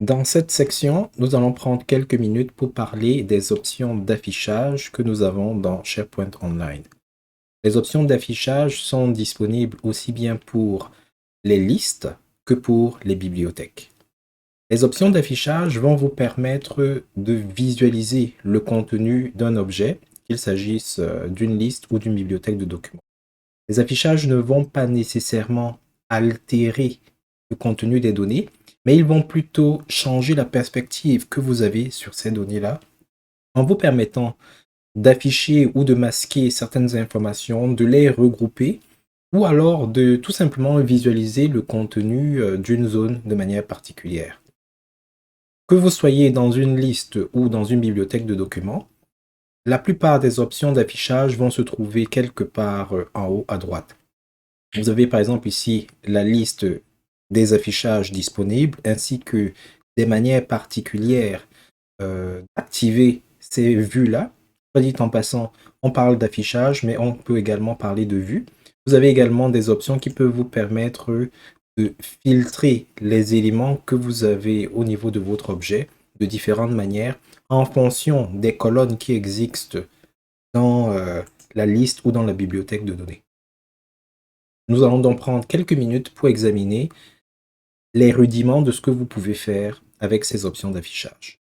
Dans cette section, nous allons prendre quelques minutes pour parler des options d'affichage que nous avons dans SharePoint Online. Les options d'affichage sont disponibles aussi bien pour les listes que pour les bibliothèques. Les options d'affichage vont vous permettre de visualiser le contenu d'un objet, qu'il s'agisse d'une liste ou d'une bibliothèque de documents. Les affichages ne vont pas nécessairement altérer le contenu des données, mais ils vont plutôt changer la perspective que vous avez sur ces données-là en vous permettant d'afficher ou de masquer certaines informations, de les regrouper ou alors de tout simplement visualiser le contenu d'une zone de manière particulière. Que vous soyez dans une liste ou dans une bibliothèque de documents, la plupart des options d'affichage vont se trouver quelque part en haut à droite. Vous avez par exemple ici la liste des affichages disponibles ainsi que des manières particulières d'activer ces vues-là. Soit dit en passant, on parle d'affichage, mais on peut également parler de vue. Vous avez également des options qui peuvent vous permettre de filtrer les éléments que vous avez au niveau de votre objet de différentes manières en fonction des colonnes qui existent dans la liste ou dans la bibliothèque de données. Nous allons donc prendre quelques minutes pour examiner les rudiments de ce que vous pouvez faire avec ces options d'affichage.